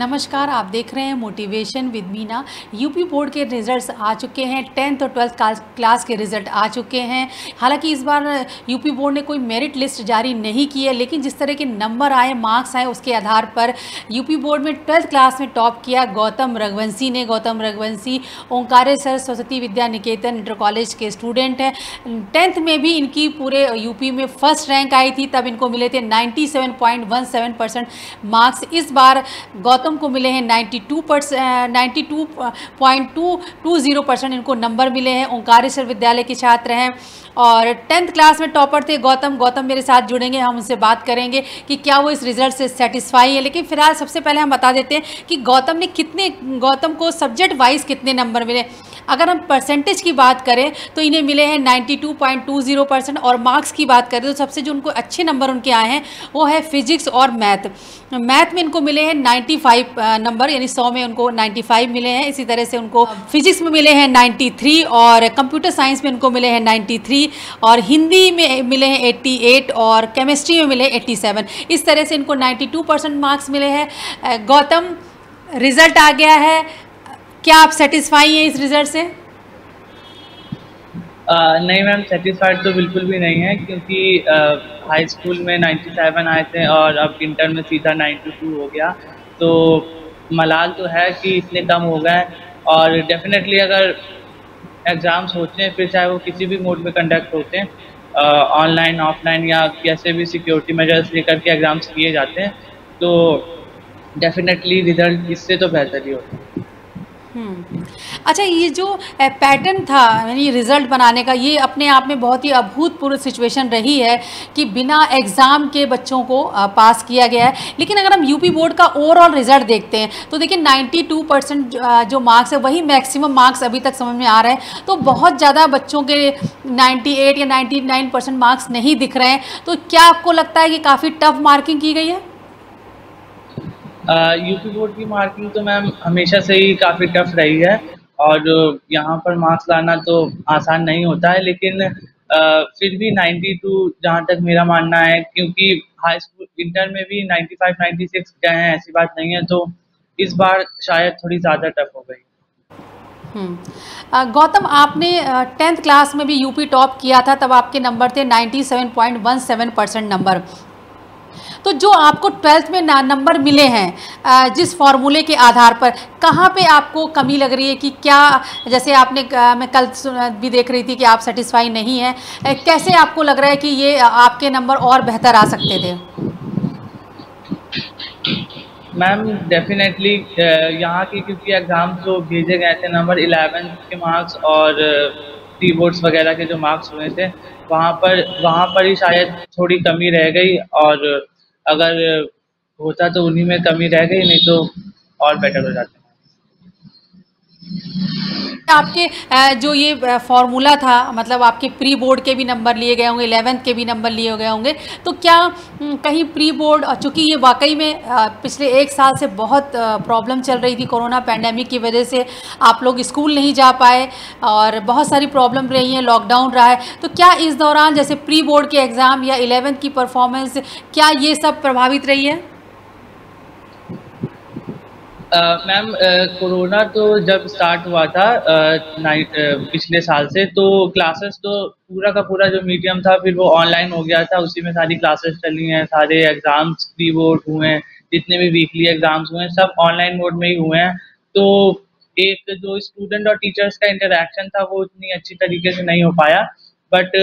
नमस्कार, आप देख रहे हैं motivation with Meena. UP board के रिजल्ट्स आ चुके हैं। 10th और 12th क्लास के रिज़ल्ट आ चुके हैं। हालांकि इस बार यूपी बोर्ड ने कोई मेरिट लिस्ट जारी नहीं की है, लेकिन जिस तरह के नंबर आए, मार्क्स आए, उसके आधार पर यूपी बोर्ड में 12th क्लास में टॉप किया गौतम रघुवंशी ने। गौतम रघुवंशी ओंकारेश्वर सरस्वती विद्या निकेतन इंटर कॉलेज के स्टूडेंट हैं। 10th में भी इनकी पूरे यूपी में फर्स्ट रैंक आई थी, तब इनको मिले थे 97.17% मार्क्स। इस बार गौतम को मिले हैं 92.220% इनको नंबर मिले हैं। ओंकारेश्वर विद्यालय के छात्र हैं और 10th क्लास में टॉपर थे गौतम मेरे साथ जुड़ेंगे, हम उनसे बात करेंगे कि क्या वो इस रिज़ल्ट से सेटिस्फाई है। लेकिन फिलहाल सबसे पहले हम बता देते हैं कि गौतम को सब्जेक्ट वाइज कितने नंबर मिले। अगर हम परसेंटेज की बात करें तो इन्हें मिले हैं 92.20% और मार्क्स की बात करें तो सबसे जो उनको अच्छे नंबर उनके आए हैं वो है फिजिक्स और मैथ में इनको मिले हैं 95 नंबर, यानी 100 में उनको 95 मिले हैं। इसी तरह से उनको फिजिक्स में मिले हैं 93 और कंप्यूटर साइंस में उनको मिले हैं 93 और हिंदी में मिले हैं 88 और केमिस्ट्री में मिले 87। इस तरह से इनको 92% मार्क्स मिले हैं। गौतम, रिज़ल्ट आ गया है, क्या आप सेटिस्फाई हैं इस रिज़ल्ट से? नहीं मैम, सेटिस्फाइड तो बिल्कुल भी नहीं है, क्योंकि हाई स्कूल में 97 आए थे और अब इंटर में सीधा 92 हो गया। तो मलाल तो है कि इतने कम हो गए। और डेफिनेटली अगर एग्ज़ाम्स होते हैं, फिर चाहे वो किसी भी मोड में कंडक्ट होते हैं, ऑनलाइन ऑफलाइन या कैसे भी सिक्योरिटी मेजर्स लेकर के एग्ज़ाम्स किए जाते हैं, तो डेफिनेटली रिज़ल्ट इससे तो बेहतर ही होता है। अच्छा, ये जो पैटर्न था यानी रिज़ल्ट बनाने का, ये अपने आप में बहुत ही अभूतपूर्व सिचुएशन रही है कि बिना एग्ज़ाम के बच्चों को पास किया गया है। लेकिन अगर हम यूपी बोर्ड का ओवरऑल रिज़ल्ट देखते हैं तो देखिए 92% जो मार्क्स है वही मैक्सिमम मार्क्स अभी तक समझ में आ रहे हैं। तो बहुत ज़्यादा बच्चों के 98 या 99% मार्क्स नहीं दिख रहे हैं। तो क्या आपको लगता है कि काफ़ी टफ मार्किंग की गई है? यूपी बोर्ड की मार्किंग तो मैम हमेशा से ही काफ़ी टफ रही है और यहाँ पर मार्क्स लाना तो आसान नहीं होता है। लेकिन फिर भी 92 जहाँ तक मेरा मानना है, क्योंकि हाई स्कूल इंटर में भी 95-96 गए हैं, ऐसी बात नहीं है, तो इस बार शायद थोड़ी ज़्यादा टफ हो गई। गौतम, आपने 10th क्लास में भी यूपी टॉप किया था, तब आपके नंबर थे 97.17% नंबर। तो जो आपको 12th में नंबर मिले हैं जिस फॉर्मूले के आधार पर, कहाँ पे आपको कमी लग रही है कि क्या, जैसे आपने मैं कल भी देख रही थी कि आप सेटिस्फाई नहीं हैं, कैसे आपको लग रहा है कि ये आपके नंबर और बेहतर आ सकते थे? मैम डेफिनेटली यहाँ की, क्योंकि एग्ज़ाम जो भेजे गए थे, नंबर 11th के मार्क्स और प्री बोर्ड्स वगैरह के जो मार्क्स हुए थे, वहाँ पर ही शायद थोड़ी कमी रह गई। और अगर होता तो उन्हीं में कमी रह गई, नहीं तो और बेटर हो जाते। आपके जो ये फॉर्मूला था, मतलब आपके प्री बोर्ड के भी नंबर लिए गए होंगे, 11th के भी नंबर लिए गए होंगे, तो क्या कहीं प्री बोर्ड, चूँकि ये वाकई में पिछले 1 साल से बहुत प्रॉब्लम चल रही थी, कोरोना पैंडेमिक की वजह से आप लोग स्कूल नहीं जा पाए और बहुत सारी प्रॉब्लम रही हैं, लॉकडाउन रहा है, तो क्या इस दौरान जैसे प्री बोर्ड के एग्ज़ाम या 11th की परफॉर्मेंस, क्या ये सब प्रभावित रही है? मैम कोरोना तो जब स्टार्ट हुआ था पिछले साल से, तो क्लासेस तो पूरा का पूरा जो मीडियम था फिर वो ऑनलाइन हो गया था। उसी में सारी क्लासेस चली हैं, सारे एग्ज़ाम्स प्री बोर्ड हुए हैं, जितने भी वीकली एग्ज़ाम्स हुए हैं सब ऑनलाइन मोड में ही हुए हैं। तो एक जो स्टूडेंट और टीचर्स का इंटरेक्शन था वो इतनी अच्छी तरीके से नहीं हो पाया, बट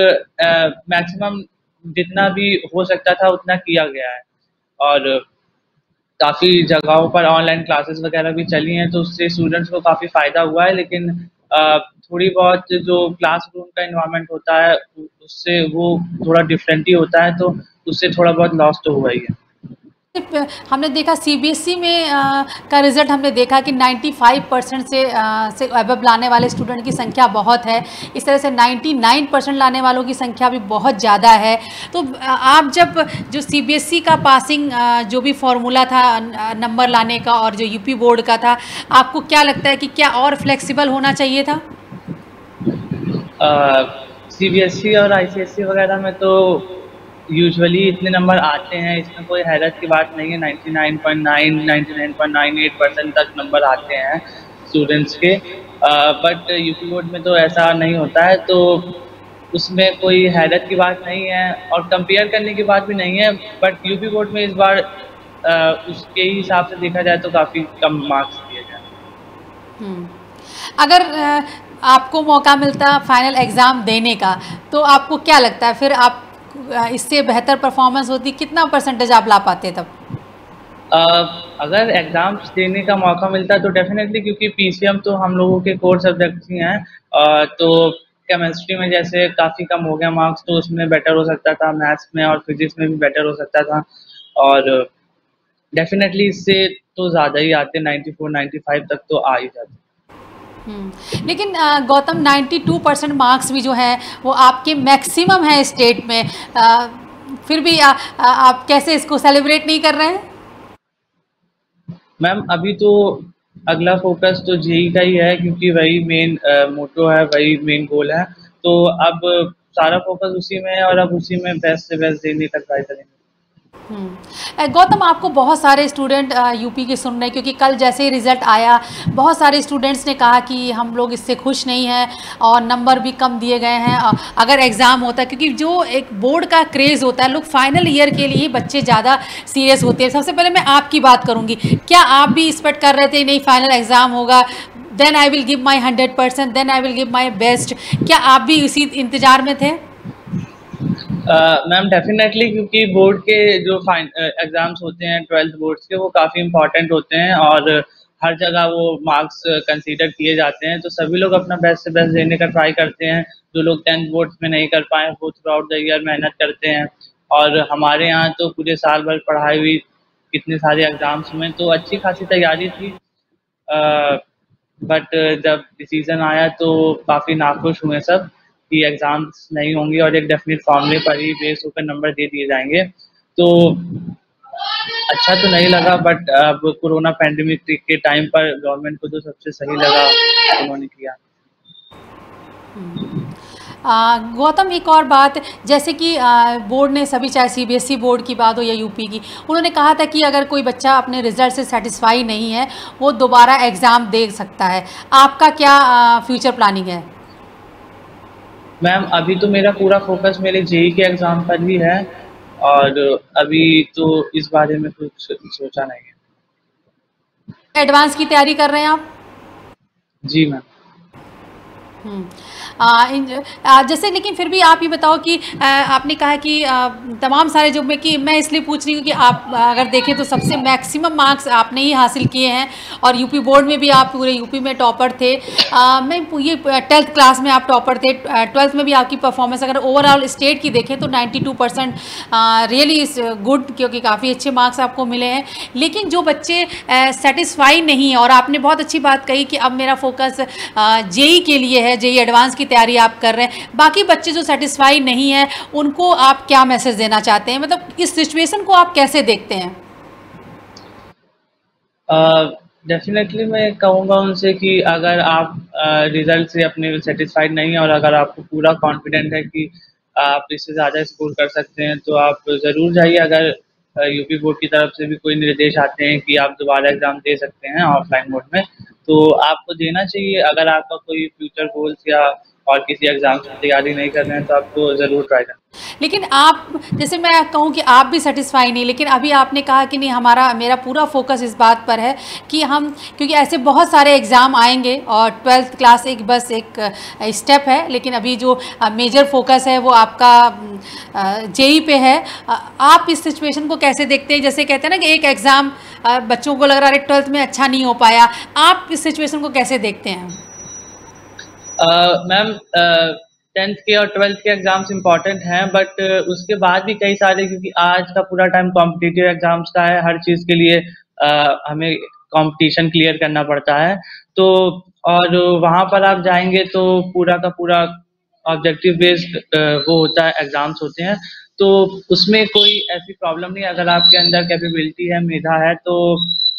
मैक्सिमम जितना भी हो सकता था उतना किया गया है। और काफ़ी जगहों पर ऑनलाइन क्लासेस वगैरह भी चली हैं, तो उससे स्टूडेंट्स को काफ़ी फ़ायदा हुआ है। लेकिन थोड़ी बहुत जो क्लासरूम का एनवायरनमेंट होता है उससे वो थोड़ा डिफरेंट ही होता है, तो उससे थोड़ा बहुत लॉस तो हुआ ही है। हमने देखा सीबीएसई में का रिज़ल्ट हमने देखा कि 95% से अबव लाने वाले स्टूडेंट की संख्या बहुत है। इस तरह से 99% लाने वालों की संख्या भी बहुत ज़्यादा है। तो आप जब जो सीबीएसई का पासिंग जो भी फॉर्मूला था नंबर लाने का और जो यूपी बोर्ड का था, आपको क्या लगता है कि क्या और फ्लेक्सिबल होना चाहिए था? सीबीएसई और आईसीएसई वगैरह में तो यूजुअली इतने नंबर आते हैं, इसमें कोई हैरत की बात नहीं है। 99.9 99.98% तक नंबर आते हैं स्टूडेंट्स के। बट यूपी बोर्ड में तो ऐसा नहीं होता है, तो उसमें कोई हैरत की बात नहीं है और कंपेयर करने की बात भी नहीं है। बट यूपी बोर्ड में इस बार उसके ही हिसाब से देखा जाए तो काफ़ी कम मार्क्स दिए गए। हम्म। अगर आपको मौका मिलता फाइनल एग्ज़ाम देने का, तो आपको क्या लगता है फिर आप इससे बेहतर परफॉर्मेंस होती, कितना परसेंटेज आप ला पाते तब? अगर एग्ज़ाम्स देने का मौका मिलता तो डेफ़िनेटली, क्योंकि पीसीएम तो हम लोगों के कोर सब्जेक्ट्स ही हैं। तो केमिस्ट्री में जैसे काफ़ी कम हो गया मार्क्स, तो उसमें बेटर हो सकता था, मैथ्स में और फिज़िक्स में भी बेटर हो सकता था। और डेफ़िनेटली इससे तो ज़्यादा ही आते, 94 95 तक तो आ ही जाते। लेकिन गौतम 92% मार्क्स भी जो है वो आपके मैक्सिमम है स्टेट में, फिर भी आप कैसे इसको सेलिब्रेट नहीं कर रहे हैं? मैम अभी तो अगला फोकस तो जेई का ही है, क्योंकि वही मेन मोटो है, वही मेन गोल है। तो अब सारा फोकस उसी में है और अब उसी में बेस्ट से बेस्ट देने का ट्राई करेंगे। गौतम, आपको बहुत सारे स्टूडेंट यूपी के सुन रहे हैं, क्योंकि कल जैसे ही रिज़ल्ट आया बहुत सारे स्टूडेंट्स ने कहा कि हम लोग इससे खुश नहीं हैं और नंबर भी कम दिए गए हैं। अगर एग्ज़ाम होता, क्योंकि जो एक बोर्ड का क्रेज़ होता है, लोग फाइनल ईयर के लिए बच्चे ज़्यादा सीरियस होते हैं। सबसे पहले मैं आपकी बात करूँगी, क्या आप भी एक्सपेक्ट कर रहे थे नहीं फाइनल एग्ज़ाम होगा, then I will give my 100%, then I will give my best? क्या आप भी इसी इंतज़ार में थे? मैम डेफिनेटली, क्योंकि बोर्ड के जो एग्जाम्स होते हैं 12th बोर्ड्स के, वो काफ़ी इंपॉर्टेंट होते हैं और हर जगह वो मार्क्स कंसीडर किए जाते हैं। तो सभी लोग अपना बेस्ट से बेस्ट देने का ट्राई करते हैं। जो लोग 10th बोर्ड्स में नहीं कर पाए वो थ्रू आउट द ईयर मेहनत करते हैं। और हमारे यहाँ तो पूरे साल भर पढ़ाई हुई, इतने सारे एग्जाम्स में तो अच्छी खासी तैयारी थी। बट जब डिसीजन आया तो काफ़ी नाखुश हुए सब कि एग्ज़ाम्स नहीं होंगे और एक डेफिनेट फॉर्मूले पर ही बेस होकर नंबर दे दिए जाएंगे। तो अच्छा तो नहीं लगा, बट अब कोरोना पैंडेमिक के टाइम पर गवर्नमेंट को तो सबसे सही लगा उन्होंने किया। गौतम, एक और बात, जैसे कि बोर्ड ने सभी, चाहे सीबीएसई बोर्ड की बात हो या यूपी की, उन्होंने कहा था कि अगर कोई बच्चा अपने रिजल्ट से सेटिस्फाई नहीं है वो दोबारा एग्ज़ाम दे सकता है। आपका क्या फ्यूचर प्लानिंग है? मैम अभी तो मेरा पूरा फोकस मेरे जेई के एग्ज़ाम पर ही है और अभी तो इस बारे में कुछ सोचा नहीं है। एडवांस की तैयारी कर रहे हैं आप? जी मैम। जैसे, लेकिन फिर भी आप ये बताओ कि आपने कहा कि तमाम सारे जो मैं, कि मैं इसलिए पूछ रही हूँ कि आप अगर देखें तो सबसे मैक्सिमम मार्क्स आपने ही हासिल किए हैं और यूपी बोर्ड में भी आप पूरे यूपी में टॉपर थे। मैं ये 10th क्लास में आप टॉपर थे, 12th में भी आपकी परफॉर्मेंस अगर ओवरऑल स्टेट की देखें तो 92% रियली इज़ गुड, क्योंकि काफ़ी अच्छे मार्क्स आपको मिले हैं। लेकिन जो बच्चे सेटिस्फाई नहीं है, और आपने बहुत अच्छी बात कही कि अब मेरा फोकस जेई के लिए है, जेई एडवांस की तैयारी आप कर रहे हैं, बाकी बच्चे जो सेटिस्फाई नहीं है उनको आप क्या मैसेज देना चाहते हैं? मतलब इस सिचुएशन को आप कैसे देखते हैं? डेफिनेटली मैं कहूँगा उनसे कि अगर आप रिजल्ट से अपने सेटिस्फाइड नहीं है और अगर आपको पूरा कॉन्फिडेंट है कि आप इससे ज़्यादा स्कोर कर सकते हैं, तो आप ज़रूर जाइए। अगर यूपी बोर्ड की तरफ से भी कोई निर्देश आते हैं कि आप दोबारा एग्ज़ाम दे सकते हैं ऑफलाइन मोड में, तो आपको देना चाहिए। अगर आपका कोई फ्यूचर गोल्स या और किसी एग्ज़ाम की तैयारी नहीं कर रहे हैं तो आपको ज़रूर ट्राई करना। लेकिन आप, जैसे मैं कहूँ कि आप भी सेटिस्फाई नहीं, लेकिन अभी आपने कहा कि नहीं, मेरा पूरा फोकस इस बात पर है कि हम, क्योंकि ऐसे बहुत सारे एग्ज़ाम आएंगे और 12th क्लास एक बस एक स्टेप है, लेकिन अभी जो मेजर फोकस है वो आपका जेई पे है। आप इस सिचुएशन को कैसे देखते हैं? जैसे कहते हैं ना कि एक एग्ज़ाम बच्चों को लग रहा है 12th में अच्छा नहीं हो पाया, आप इस सिचुएशन को कैसे देखते हैं? मैम 10th के और 12th के एग्ज़ाम्स इम्पॉर्टेंट हैं, बट उसके बाद भी कई सारे, क्योंकि आज का पूरा टाइम कॉम्पिटिटिव एग्ज़ाम्स का है, हर चीज़ के लिए हमें कंपटीशन क्लियर करना पड़ता है। तो और वहाँ पर आप जाएँगे तो पूरा का पूरा ऑब्जेक्टिव बेस्ड वो होता है, एग्ज़ाम्स होते हैं। तो उसमें कोई ऐसी प्रॉब्लम नहीं है, अगर आपके अंदर कैपेबिलिटी है, मेधा है, तो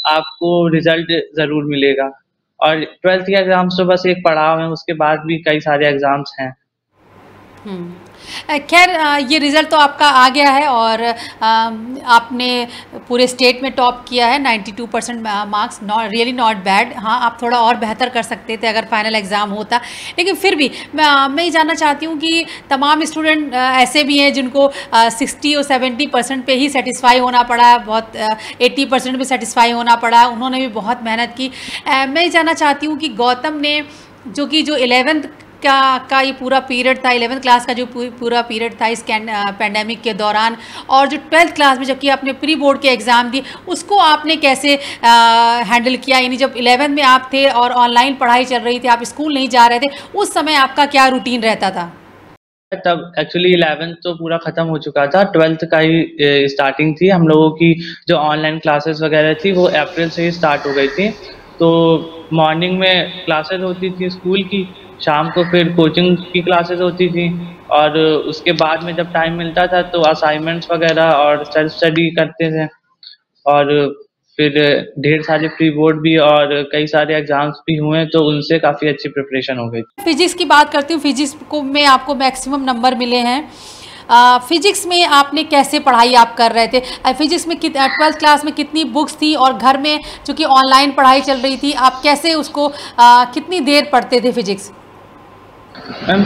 आपको रिज़ल्ट ज़रूर मिलेगा। और 12th के एग्ज़ाम्स तो बस एक पड़ाव है, उसके बाद भी कई सारे एग्ज़ाम्स हैं। खैर ये रिज़ल्ट तो आपका आ गया है और आपने पूरे स्टेट में टॉप किया है 92% मार्क्स, रियली नॉट बैड। हाँ, आप थोड़ा और बेहतर कर सकते थे अगर फाइनल एग्ज़ाम होता, लेकिन फिर भी मैं ये जानना चाहती हूँ कि तमाम स्टूडेंट ऐसे भी हैं जिनको 60 और 70% पे ही सेटिस्फाई होना पड़ा, बहुत 80% पे सेटिस्फाई होना पड़ा, उन्होंने भी बहुत मेहनत की। मैं ये जानना चाहती हूँ कि गौतम ने जो 11th का ये पूरा पीरियड था, 11th क्लास का जो पूरा पीरियड था इस पैंडेमिक के दौरान, और जो 12th क्लास में जबकि आपने प्री बोर्ड के एग्ज़ाम दी, उसको आपने कैसे हैंडल किया? यानी जब 11th में आप थे और ऑनलाइन पढ़ाई चल रही थी, आप स्कूल नहीं जा रहे थे, उस समय आपका क्या रूटीन रहता था? तब एक्चुअली 11th तो पूरा ख़त्म हो चुका था, 12th का ही स्टार्टिंग थी। हम लोगों की जो ऑनलाइन क्लासेस वगैरह थी वो अप्रैल से ही स्टार्ट हो गई थी। तो मॉर्निंग में क्लासेस होती थी स्कूल की, शाम को फिर कोचिंग की क्लासेस होती थी, और उसके बाद में जब टाइम मिलता था तो असाइनमेंट्स वगैरह और सेल्फ स्टडी करते थे, और फिर ढेर सारे प्री बोर्ड भी और कई सारे एग्जाम्स भी हुए, तो उनसे काफ़ी अच्छी प्रिपरेशन हो गई। फिजिक्स की बात करती हूँ, फिजिक्स को में आपको मैक्सिमम नंबर मिले हैं। फिजिक्स में आपने कैसे पढ़ाई आप कर रहे थे? फिजिक्स में 12th क्लास में कितनी बुक्स थी, और घर में चूँकि ऑनलाइन पढ़ाई चल रही थी, आप कैसे उसको कितनी देर पढ़ते थे फिजिक्स? मैम,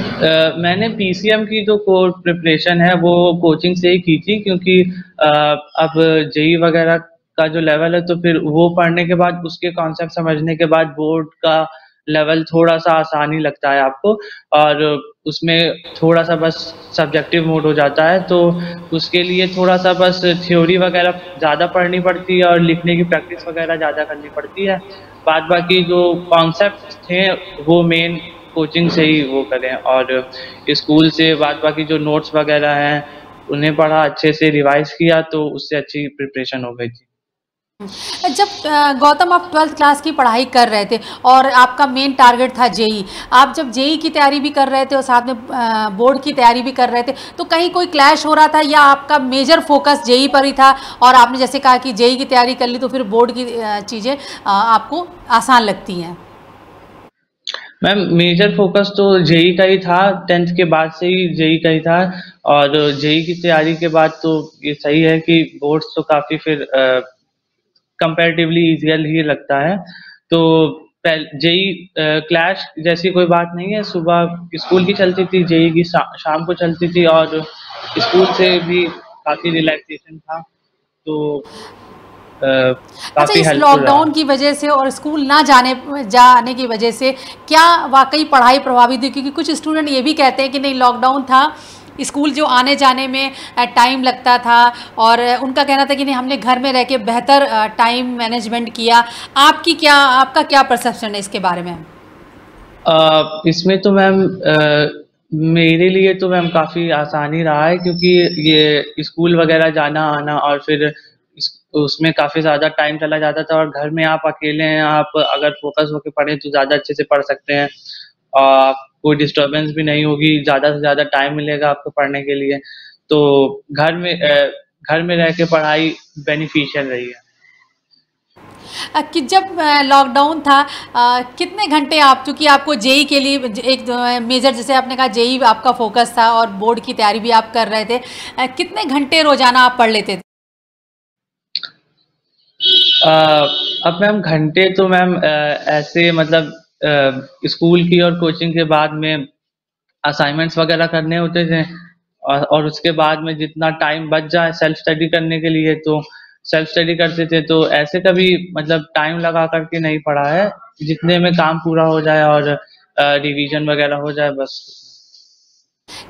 मैंने पीसीएम की जो कोर प्रिपरेशन है वो कोचिंग से ही की थी, क्योंकि अब जेई वगैरह का जो लेवल है तो फिर वो पढ़ने के बाद उसके कॉन्सेप्ट समझने के बाद बोर्ड का लेवल थोड़ा सा आसान ही लगता है आपको, और उसमें थोड़ा सा बस सब्जेक्टिव मोड हो जाता है, तो उसके लिए थोड़ा सा बस थ्योरी वगैरह ज़्यादा पढ़नी पड़ती है और लिखने की प्रैक्टिस वगैरह ज़्यादा करनी पड़ती है। बाद बाकी जो कॉन्सेप्ट थे वो मेन कोचिंग से ही वो करें, और स्कूल से बाद बाकी जो नोट्स वगैरह हैं उन्हें पढ़ा, अच्छे से रिवाइज किया, तो उससे अच्छी प्रिपरेशन हो गई थी। जब गौतम आप 12th क्लास की पढ़ाई कर रहे थे और आपका मेन टारगेट था जेई, आप जब जेई की तैयारी भी कर रहे थे और साथ में बोर्ड की तैयारी भी कर रहे थे, तो कहीं कोई क्लैश हो रहा था या आपका मेजर फोकस जेई पर ही था, और आपने जैसे कहा कि जेई की तैयारी कर ली तो फिर बोर्ड की चीज़ें आपको आसान लगती हैं? मैम, मेजर फोकस तो जेई का ही था, 10th के बाद से ही जेई का ही था, और जेई की तैयारी के बाद तो ये सही है कि बोर्ड्स तो काफ़ी फिर कंपैरेटिवली ईजियर ही लगता है। तो जेई क्लैश जैसी कोई बात नहीं है, सुबह स्कूल की चलती थी, जेई की शाम को चलती थी, और स्कूल से भी काफ़ी रिलैक्सेशन था, तो अच्छा, काफ़ी इस हेल्पफुल रहा। लॉकडाउन की वजह से और स्कूल ना जाने की वजह से क्या वाकई पढ़ाई प्रभावित हुई? क्योंकि कुछ स्टूडेंट ये भी कहते हैं कि नहीं, लॉकडाउन था, स्कूल जो आने जाने में टाइम लगता था, और उनका कहना था कि नहीं, हमने घर में रह के बेहतर टाइम मैनेजमेंट किया। आपका क्या परसेप्शन है इसके बारे में? इसमें तो मैम मेरे लिए तो मैम काफ़ी आसान ही रहा है, क्योंकि ये स्कूल वगैरह जाना आना और फिर उसमें काफ़ी ज़्यादा टाइम चला जाता था, और घर में आप अकेले हैं, आप अगर फोकस होकर पढ़ें तो ज़्यादा अच्छे से पढ़ सकते हैं, कोई डिस्टर्बेंस भी नहीं होगी, ज़्यादा से ज़्यादा टाइम मिलेगा आपको पढ़ने के लिए, तो घर में रह के पढ़ाई बेनिफिशियल रही है। कि जब लॉकडाउन था, कितने घंटे आप, चूँकि आपको जेई के लिए एक मेजर, जैसे आपने कहा जेई आपका फोकस था और बोर्ड की तैयारी भी आप कर रहे थे, कितने घंटे रोजाना आप पढ़ लेते थे? अब मैम घंटे तो मैम ऐसे मतलब स्कूल की और कोचिंग के बाद में असाइनमेंट्स वगैरह करने होते थे, और उसके बाद में जितना टाइम बच जाए सेल्फ स्टडी करने के लिए तो सेल्फ स्टडी करते थे, तो ऐसे कभी मतलब टाइम लगा करके नहीं पढ़ा है, जितने में काम पूरा हो जाए और रिवीजन वगैरह हो जाए बस।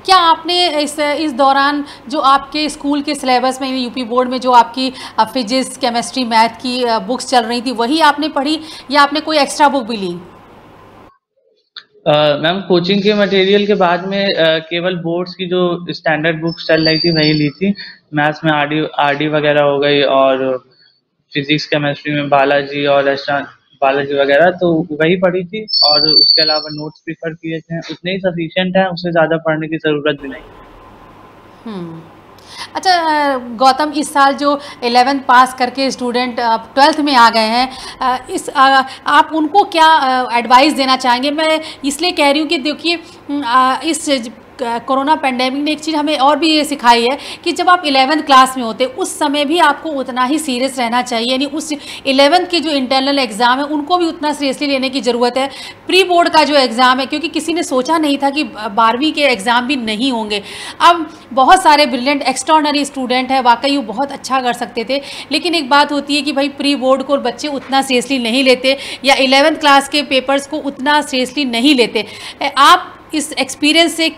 क्या आपने इस दौरान जो आपके स्कूल के सिलेबस में, यूपी बोर्ड में जो आपकी फिजिक्स, केमिस्ट्री, मैथ की बुक्स चल रही थी, वही आपने पढ़ी या आपने कोई एक्स्ट्रा बुक भी ली? मैम, कोचिंग के मटेरियल के बाद में केवल बोर्ड्स की जो स्टैंडर्ड बुक्स चल रही थी वही ली थी। मैथ्स में आरडी वगैरह हो गई, और फिजिक्स केमिस्ट्री में बालाजी और बालाजी वगैरह, तो वही पढ़ी थी, और उसके अलावा नोट्स प्रिफर किए थे, उतने ही सफिशिएंट है, उससे ज़्यादा पढ़ने की ज़रूरत भी नहीं। हम्म। अच्छा, गौतम, इस साल जो 11th पास करके स्टूडेंट 12th में आ गए हैं, आप उनको क्या एडवाइस देना चाहेंगे? मैं इसलिए कह रही हूँ कि देखिए, इस कोरोना पेंडेमिक ने एक चीज़ हमें और भी ये सिखाई है कि जब आप 11th क्लास में होते उस समय भी आपको उतना ही सीरियस रहना चाहिए, यानी उस 11th के जो इंटरनल एग्ज़ाम है उनको भी उतना सीरियसली लेने की ज़रूरत है। प्री बोर्ड का जो एग्ज़ाम है, क्योंकि किसी ने सोचा नहीं था कि 12वीं के एग्ज़ाम भी नहीं होंगे। अब बहुत सारे ब्रिलियंट एक्स्ट्राऑर्डिनरी स्टूडेंट हैं, वाकई वो बहुत अच्छा कर सकते थे, लेकिन एक बात होती है कि भाई प्री बोर्ड को बच्चे उतना सीरियसली नहीं लेते या 11th क्लास के पेपर्स को उतना सीरियसली नहीं लेते। आप इस एक्सपीरियंस से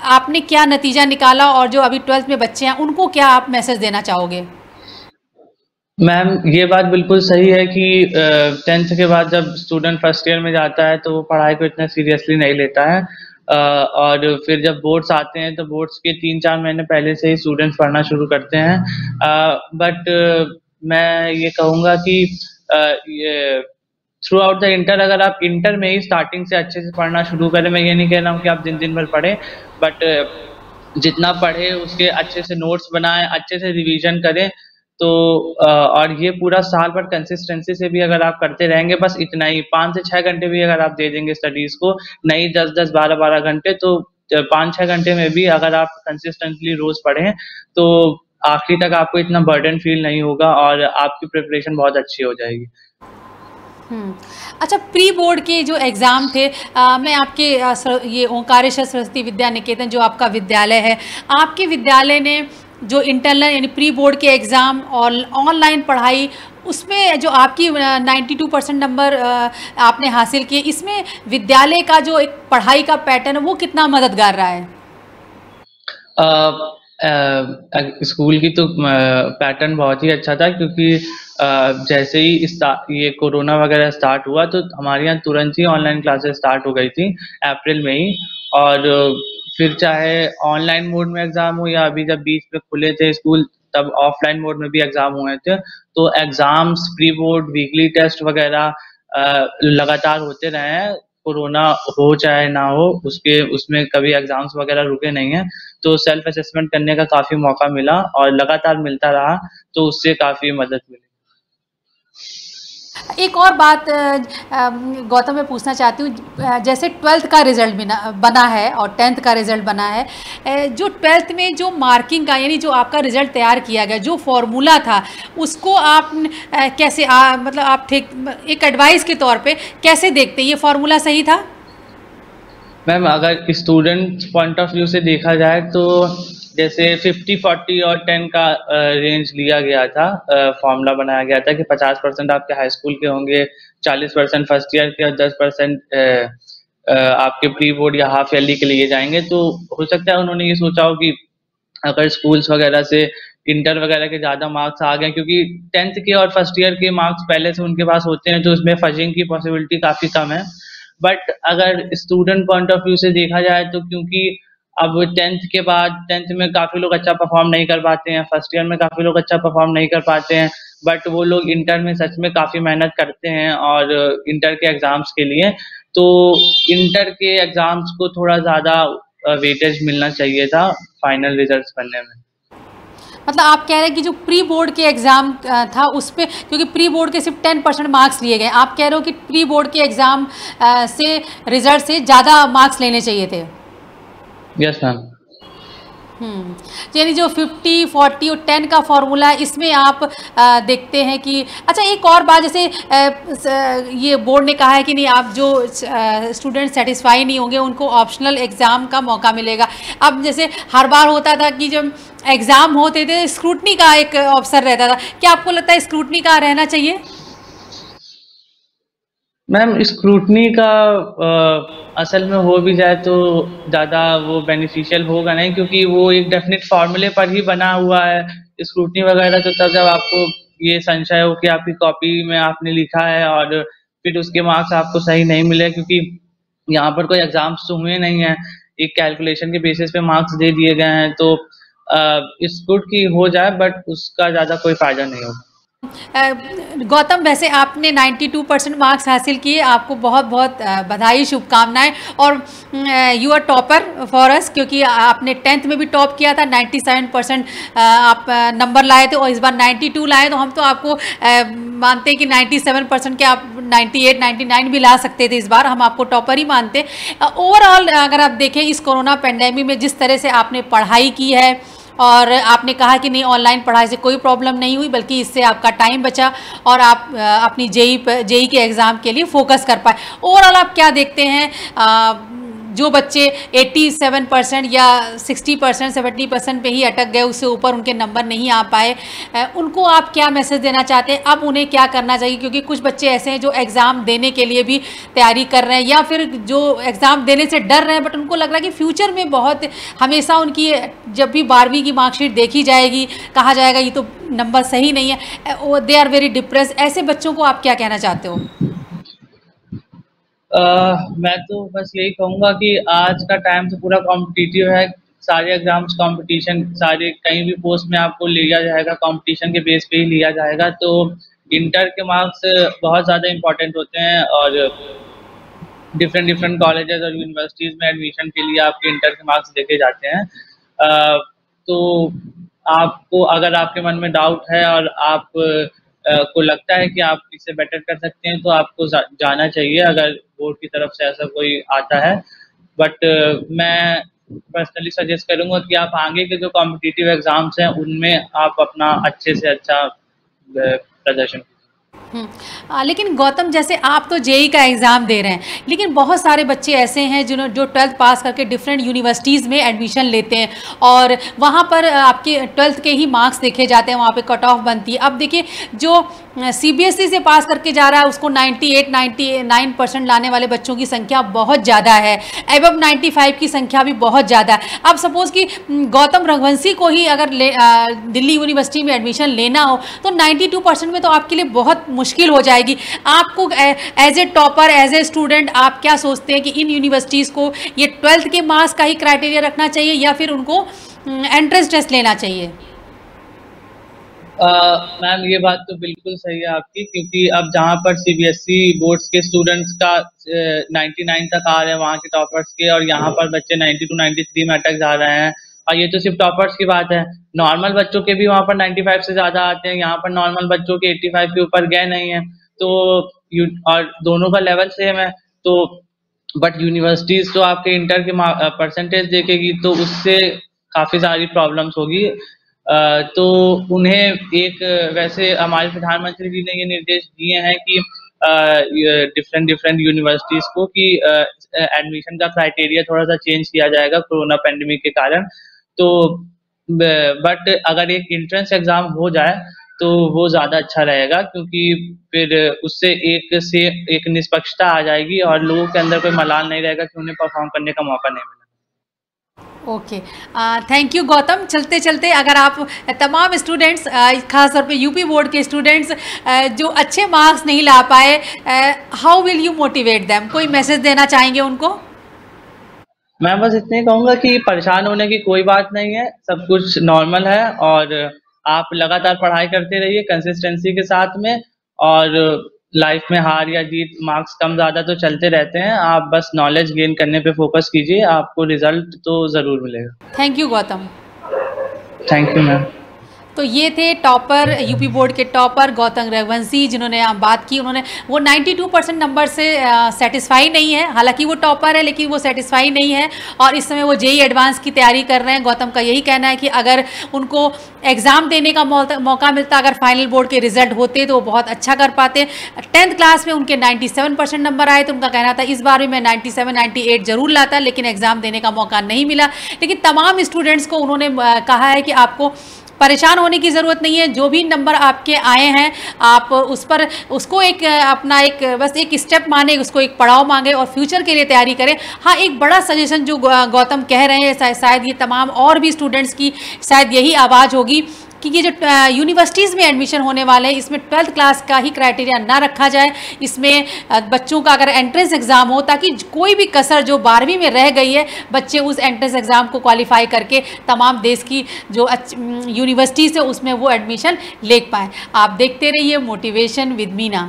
आपने क्या नतीजा निकाला, और जो अभी 12th में बच्चे हैं उनको क्या आप मैसेज देना चाहोगे? मैम, ये बात बिल्कुल सही है कि 10th के बाद जब स्टूडेंट फर्स्ट ईयर में जाता है तो वो पढ़ाई को इतना सीरियसली नहीं लेता है, और फिर जब बोर्ड्स आते हैं तो बोर्ड्स के 3-4 महीने पहले से ही स्टूडेंट्स पढ़ना शुरू करते हैं। बट मैं ये कहूँगा कि ये थ्रू आउट द इंटर, अगर आप इंटर में ही स्टार्टिंग से अच्छे से पढ़ना शुरू करें, मैं ये नहीं कह रहा हूँ कि आप दिन दिन भर पढ़ें, बट जितना पढ़े उसके अच्छे से नोट्स बनाएं, अच्छे से रिवीजन करें, तो और ये पूरा साल भर कंसिस्टेंसी से भी अगर आप करते रहेंगे, बस इतना ही 5 से 6 घंटे भी अगर आप दे देंगे स्टडीज को, नहीं 10-10 12-12 घंटे, तो 5-6 घंटे में भी अगर आप कंसिस्टेंटली रोज पढ़ें तो आखिरी तक आपको इतना बर्डन फील नहीं होगा और आपकी प्रिपरेशन बहुत अच्छी हो जाएगी। अच्छा, प्री बोर्ड के जो एग्ज़ाम थे, मैं आपके ये ओंकारेश्वर सरस्वती विद्या निकेतन जो आपका विद्यालय है, आपके विद्यालय ने जो इंटरनल यानी प्री बोर्ड के एग्ज़ाम और ऑनलाइन पढ़ाई, उसमें जो आपकी 92% नंबर आपने हासिल किए, इसमें विद्यालय का जो एक पढ़ाई का पैटर्न है वो कितना मददगार रहा है? स्कूल की तो पैटर्न बहुत ही अच्छा था, क्योंकि जैसे ही ये कोरोना वगैरह स्टार्ट हुआ तो हमारे यहाँ तुरंत ही ऑनलाइन क्लासेस स्टार्ट हो गई थी अप्रैल में ही। और फिर चाहे ऑनलाइन मोड में एग्जाम हो या अभी जब बीच में खुले थे स्कूल तब ऑफलाइन मोड में भी एग्जाम हुए थे, तो exams, pre board, weekly test वगैरह लगातार होते रहे हैं। कोरोना हो चाहे ना हो, उसमें कभी एग्जाम्स वगैरह रुके नहीं हैं, तो सेल्फ असेसमेंट करने का काफी मौका मिला और लगातार मिलता रहा, तो उससे काफी मदद मिली। एक और बात गौतम मैं पूछना चाहती हूँ, जैसे 12th का रिज़ल्ट बना है और 10th का रिज़ल्ट बना है, जो 12th में जो मार्किंग का यानी जो आपका रिज़ल्ट तैयार किया गया, जो फॉर्मूला था उसको आप कैसे मतलब आप थे एक एडवाइस के तौर पे कैसे देखते, ये फॉर्मूला सही था? मैम, अगर स्टूडेंट पॉइंट ऑफ व्यू से देखा जाए तो जैसे 50, 40 और 10 का रेंज लिया गया था, फॉर्मूला बनाया गया था कि 50% आपके हाई स्कूल के होंगे, 40% फर्स्ट ईयर के और 10% आपके प्री बोर्ड या हाफ ईयरली के लिए जाएंगे। तो हो सकता है उन्होंने ये सोचा हो कि अगर स्कूल्स वगैरह से इंटर वगैरह के ज़्यादा मार्क्स आ गए, क्योंकि 10th के और फर्स्ट ईयर के मार्क्स पहले से उनके पास होते हैं, तो उसमें फजिंग की पॉसिबिलिटी काफ़ी कम है। बट अगर स्टूडेंट पॉइंट ऑफ व्यू से देखा जाए तो क्योंकि अब 10th के बाद 10th में काफ़ी लोग अच्छा परफॉर्म नहीं कर पाते हैं, फर्स्ट ईयर में काफ़ी लोग अच्छा परफॉर्म नहीं कर पाते हैं, बट वो लोग इंटर में सच में काफ़ी मेहनत करते हैं और इंटर के एग्ज़ाम्स के लिए, तो इंटर के एग्ज़ाम्स को थोड़ा ज़्यादा वेटेज मिलना चाहिए था फाइनल रिजल्ट्स बनने में। मतलब आप कह रहे हैं कि जो प्री बोर्ड के एग्ज़ाम था उस पर, क्योंकि प्री बोर्ड के सिर्फ 10% मार्क्स लिए गए, आप कह रहे हो कि प्री बोर्ड के एग्ज़ाम से रिजल्ट से ज़्यादा मार्क्स लेने चाहिए थे? Yes ma'am. यानी जो 50, 40 और 10 का फॉर्मूला है, इसमें आप देखते हैं कि अच्छा, एक और बात, जैसे ये बोर्ड ने कहा है कि नहीं, आप जो स्टूडेंट सेटिस्फाई नहीं होंगे उनको ऑप्शनल एग्ज़ाम का मौका मिलेगा। अब जैसे हर बार होता था कि जब एग्ज़ाम होते थे स्क्रूटनी का एक अवसर रहता था, क्या आपको लगता है स्क्रूटनी का रहना चाहिए? मैम, स्क्रूटनी का असल में हो भी जाए तो ज़्यादा वो बेनिफिशियल होगा नहीं, क्योंकि वो एक डेफिनेट फार्मूले पर ही बना हुआ है। स्क्रूटनी वगैरह तो तब जब आपको ये संशय हो कि आपकी कॉपी में आपने लिखा है और फिर उसके मार्क्स आपको सही नहीं मिले, क्योंकि यहाँ पर कोई एग्जाम्स तो हुए नहीं है, एक कैलकुलेशन के बेसिस पे मार्क्स दे दिए गए हैं, तो स्क्रूटनी हो जाए बट उसका ज़्यादा कोई फायदा नहीं होगा। गौतम, वैसे आपने 92% मार्क्स हासिल किए, आपको बहुत बहुत बधाई, शुभकामनाएं। और you are topper for us, क्योंकि आपने 10th में भी टॉप किया था, 97% आप नंबर लाए थे और इस बार 92 लाए, तो हम तो आपको मानते हैं कि 97% के आप 98 99 भी ला सकते थे। इस बार हम आपको टॉपर ही मानते। ओवरऑल अगर आप देखें इस कोरोना पेंडेमिक में जिस तरह से आपने पढ़ाई की है और आपने कहा कि नहीं ऑनलाइन पढ़ाई से कोई प्रॉब्लम नहीं हुई, बल्कि इससे आपका टाइम बचा और आप अपनी जेई के एग्ज़ाम के लिए फोकस कर पाए। ओवरऑल आप क्या देखते हैं, जो बच्चे 87% या 60% 70% पे ही अटक गए, उससे ऊपर उनके नंबर नहीं आ पाए, उनको आप क्या मैसेज देना चाहते हैं? अब उन्हें क्या करना चाहिए? क्योंकि कुछ बच्चे ऐसे हैं जो एग्ज़ाम देने के लिए भी तैयारी कर रहे हैं या फिर जो एग्ज़ाम देने से डर रहे हैं, बट उनको लग रहा है कि फ्यूचर में बहुत हमेशा उनकी जब भी 12वीं की मार्कशीट देखी जाएगी, कहा जाएगा ये तो नंबर सही नहीं है, दे आर वेरी डिप्रेस। ऐसे बच्चों को आप क्या कहना चाहते हो? मैं तो बस यही कहूँगा कि आज का टाइम तो पूरा कॉम्पिटिटिव है, सारे एग्जाम्स कंपटीशन, सारे कहीं भी पोस्ट में आपको लिया जाएगा, कंपटीशन के बेस पे ही लिया जाएगा। तो इंटर के मार्क्स बहुत ज़्यादा इम्पोर्टेंट होते हैं और डिफरेंट डिफरेंट कॉलेजेस और यूनिवर्सिटीज़ में एडमिशन के लिए आपके इंटर के मार्क्स देखे जाते हैं। तो आपको अगर आपके मन में डाउट है और आप को लगता है कि आप इससे बेटर कर सकते हैं, तो आपको जाना चाहिए अगर बोर्ड की तरफ से ऐसा कोई आता है। बट मैं पर्सनली सजेस्ट करूंगा कि आप आगे के जो कॉम्पिटिटिव एग्जाम्स हैं उनमें आप अपना अच्छे से अच्छा प्रदर्शन। लेकिन गौतम, जैसे आप तो जेई का एग्ज़ाम दे रहे हैं, लेकिन बहुत सारे बच्चे ऐसे हैं जो 12th पास करके डिफरेंट यूनिवर्सिटीज़ में एडमिशन लेते हैं और वहाँ पर आपके 12th के ही मार्क्स देखे जाते हैं, वहाँ पे कट ऑफ बनती है। अब देखिए जो सीबीएसई से पास करके जा रहा है उसको 98-99% लाने वाले बच्चों की संख्या बहुत ज़्यादा है, एबव 95 की संख्या भी बहुत ज़्यादा है। अब सपोज़ कि गौतम रघुवंशी को ही अगर दिल्ली यूनिवर्सिटी में एडमिशन लेना हो तो 92% में तो आपके लिए बहुत मुश्किल हो जाएगी। आपको as a topper, as a student, आप क्या सोचते हैं कि इन यूनिवर्सिटीज़ को ये 12th के मार्क्स का ही क्राइटेरिया रखना चाहिए या फिर उनको एंट्रेंस टेस्ट लेना चाहिए? मैम ये बात तो बिल्कुल सही है आपकी, क्योंकि अब जहाँ पर सीबीएसई बोर्ड्स के स्टूडेंट्स का 99 तक आ रहे हैं वहाँ के टॉपर्स के, और यहाँ पर बच्चे 92-93 में अटक जा रहे हैं। और ये तो सिर्फ टॉपर्स की बात है, नॉर्मल बच्चों के भी वहाँ पर 95 से ज़्यादा आते हैं, यहाँ पर नॉर्मल बच्चों के 85 के ऊपर गए नहीं हैं। तो और दोनों का लेवल सेम है, तो बट यूनिवर्सिटीज़ तो आपके इंटर के परसेंटेज देखेगी तो उससे काफ़ी सारी प्रॉब्लम्स होगी। तो उन्हें एक, वैसे हमारे प्रधानमंत्री जी ने ये निर्देश दिए हैं कि डिफरेंट यूनिवर्सिटीज़ को कि एडमिशन का क्राइटेरिया थोड़ा सा चेंज किया जाएगा कोरोना पेंडेमिक के कारण। तो बट अगर एक एंट्रेंस एग्जाम हो जाए तो वो ज़्यादा अच्छा रहेगा, क्योंकि फिर उससे एक निष्पक्षता आ जाएगी और लोगों के अंदर कोई मलाल नहीं रहेगा कि उन्हें परफॉर्म करने का मौका नहीं मिला। Okay, thank you Gautam. चलते चलते अगर आप तमाम स्टूडेंट्स, खासतौर पे यूपी बोर्ड के स्टूडेंट्स जो अच्छे मार्क्स नहीं ला पाए, how will you motivate them? कोई मैसेज देना चाहेंगे उनको? मैं बस इतने कहूँगा कि परेशान होने की कोई बात नहीं है, सब कुछ नॉर्मल है और आप लगातार पढ़ाई करते रहिए कंसिस्टेंसी के साथ में। और लाइफ में हार या जीत, मार्क्स कम ज़्यादा तो चलते रहते हैं, आप बस नॉलेज गेन करने पे फोकस कीजिए, आपको रिजल्ट तो ज़रूर मिलेगा। Thank you Gautam. Thank you ma'am. तो ये थे टॉपर, यूपी बोर्ड के टॉपर गौतम रघुवंशी, जिन्होंने बात की। उन्होंने वो 92% नंबर से सेटिस्फाई नहीं है, हालांकि वो टॉपर है लेकिन वो सेटिस्फाई नहीं है और इस समय वो जेई एडवांस की तैयारी कर रहे हैं। गौतम का यही कहना है कि अगर उनको एग्ज़ाम देने का मौका मिलता, अगर फाइनल बोर्ड के रिजल्ट होते तो वो बहुत अच्छा कर पाते। 10th क्लास में उनके 97% नंबर आए तो उनका कहना था इस बार भी मैं 97-98 जरूर लाता, लेकिन एग्ज़ाम देने का मौका नहीं मिला। लेकिन तमाम स्टूडेंट्स को उन्होंने कहा है कि आपको परेशान होने की ज़रूरत नहीं है, जो भी नंबर आपके आए हैं आप उसको एक अपना एक बस एक स्टेप माने, उसको एक पड़ाव मांगे और फ्यूचर के लिए तैयारी करें। हाँ, एक बड़ा सजेशन जो गौतम कह रहे हैं, शायद ये तमाम और भी स्टूडेंट्स की शायद यही आवाज़ होगी कि ये जो यूनिवर्सिटीज़ में एडमिशन होने वाले हैं इसमें 12th क्लास का ही क्राइटेरिया ना रखा जाए। इसमें बच्चों का अगर एंट्रेंस एग्ज़ाम हो, ताकि कोई भी कसर जो 12वीं में रह गई है, बच्चे उस एंट्रेंस एग्ज़ाम को क्वालिफाई करके तमाम देश की जो यूनिवर्सिटीज़ है उसमें वो एडमिशन ले पाएँ। आप देखते रहिए मोटिवेशन विद मीना।